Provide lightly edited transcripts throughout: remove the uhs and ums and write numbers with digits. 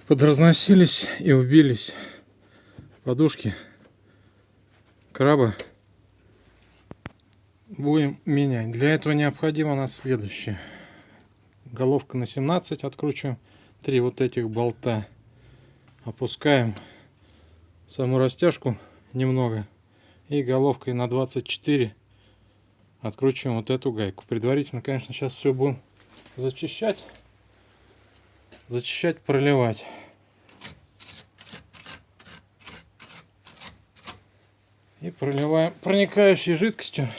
Подразносились и убились подушки краба. Будем менять. Для этого необходимо у нас следующее. Головка на 17 откручиваем. 3 вот этих болта. Опускаем саму растяжку немного. И головкой на 24 откручиваем вот эту гайку. Предварительно, конечно, сейчас все будем зачищать. Проливать. И проливаем проникающей жидкостью,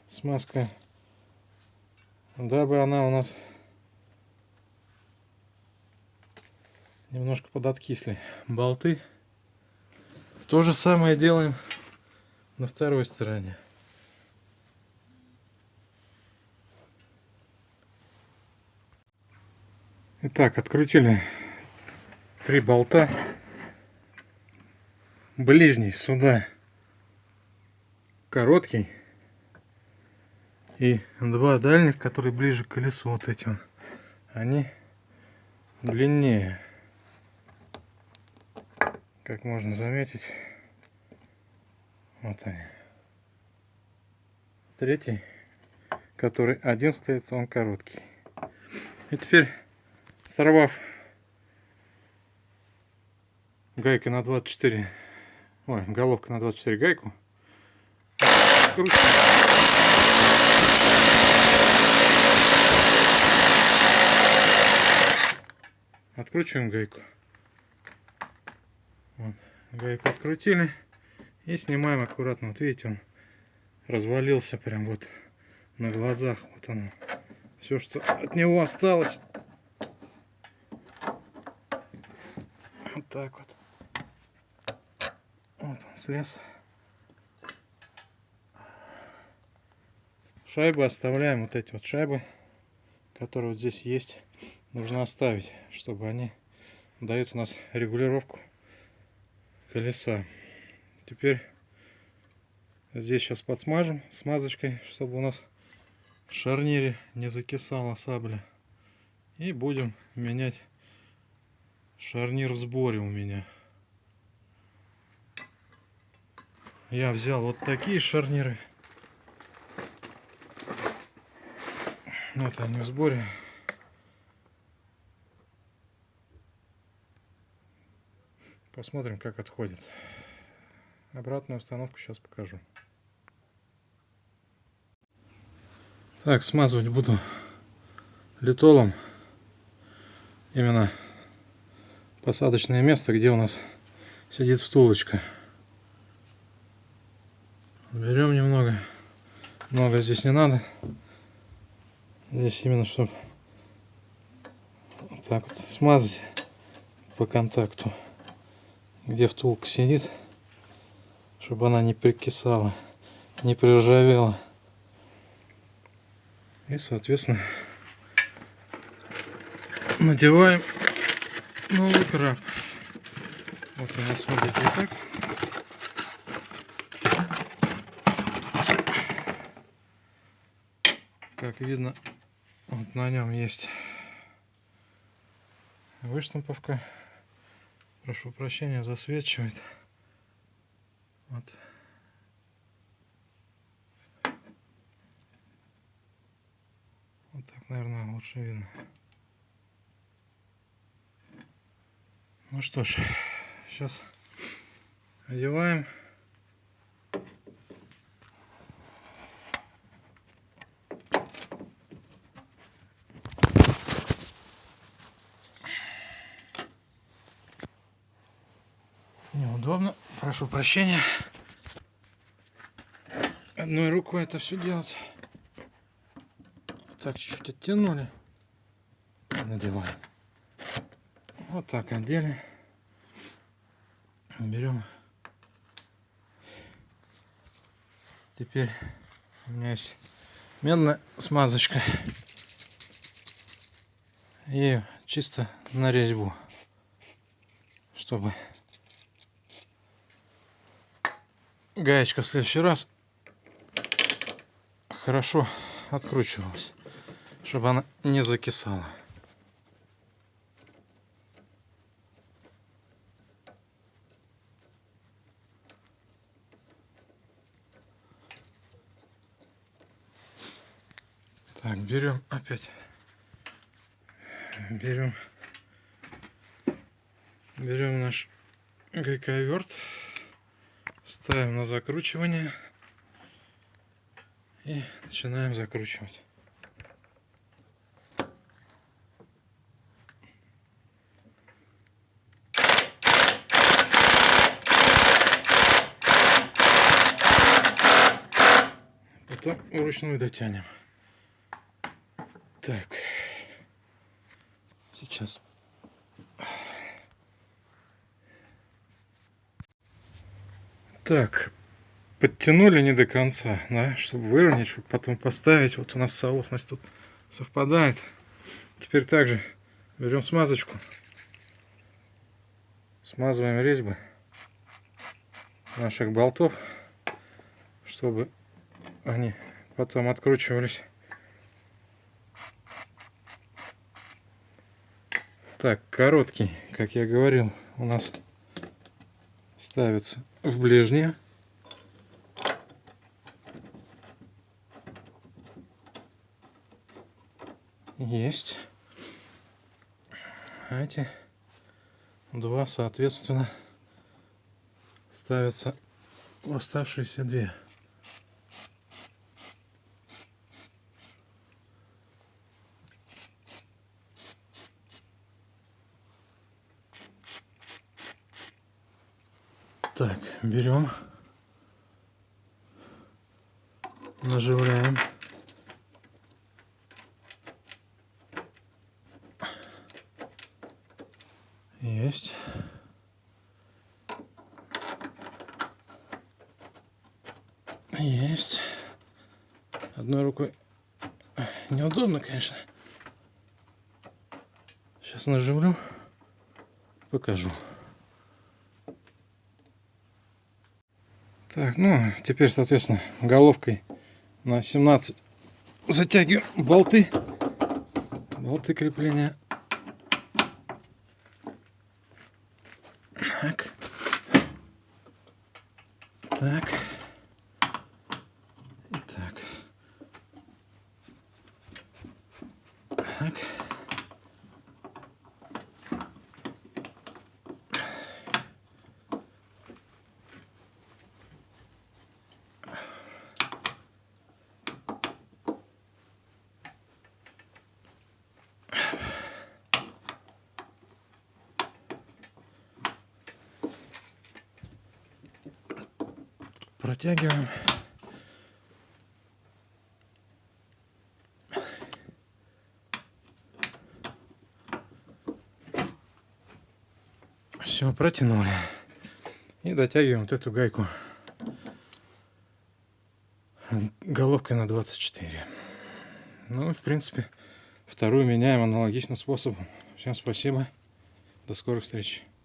смазкой, дабы она у нас немножко подоткисли. Болты. То же самое делаем на второй стороне. Итак, открутили 3 болта. Ближний сюда короткий. И 2 дальних, которые ближе к колесу, вот эти вот, они длиннее. Как можно заметить. Вот они. Третий, который один стоит, он короткий. И теперь, сорвав гайкой на 24, головка на 24 гайку, откручиваем гайку. Вот. Гайку открутили и снимаем аккуратно. Вот видите, он развалился прям вот на глазах. Вот оно. Все, что от него осталось. Вот так вот. Вот он слез. Шайбы оставляем, вот эти вот шайбы, которые вот здесь есть, нужно оставить, чтобы они дают у нас регулировку колеса. Теперь здесь сейчас подсмажем смазочкой, чтобы у нас в шарнире не закисала сабля. И будем менять шарнир в сборе у меня. Я взял вот такие шарниры. Вот они в сборе. Посмотрим, как отходит. Обратную установку сейчас покажу. Так, смазывать буду литолом. Именно посадочное место, где у нас сидит втулочка. Берем немного. Много здесь не надо. Здесь именно, чтобы вот так вот смазать по контакту, где втулка сидит, чтобы она не прикисала, не приржавела. И, соответственно, надеваем новый краб. Вот у нас выглядит вот так. Как видно, вот на нем есть выштамповка. Прошу прощения, засвечивает. Вот. Вот так, наверное, лучше видно. Ну что ж, сейчас одеваем. Неудобно, прошу прощения. Одной рукой это все делать. Так, чуть-чуть оттянули. Надеваем. Вот так одели. Берем. Теперь у меня есть медная смазочка. И чисто на резьбу, чтобы гаечка в следующий раз хорошо откручивалась, чтобы она не закисала. Так, берем опять. Берем наш гайковерт, ставим на закручивание и начинаем закручивать. Потом вручную дотянем. Так, сейчас. Так, подтянули не до конца, да, чтобы выровнять, чтобы потом поставить. Вот у нас соосность тут совпадает. Теперь также берем смазочку, смазываем резьбы наших болтов, чтобы они потом откручивались. Так, короткий, как я говорил, у нас ставится в ближнее. Есть. А эти два, соответственно, ставятся в оставшиеся две. Так, берем, наживляем. Есть. Есть. Одной рукой неудобно, конечно. Сейчас наживлю, покажу. Так, ну, теперь, соответственно, головкой на 17 затягиваем болты крепления. Так. Так. И так. Так. Протягиваем. Все, протянули. И дотягиваем вот эту гайку головкой на 24. Ну, в принципе, вторую меняем аналогичным способом. Всем спасибо. До скорых встреч.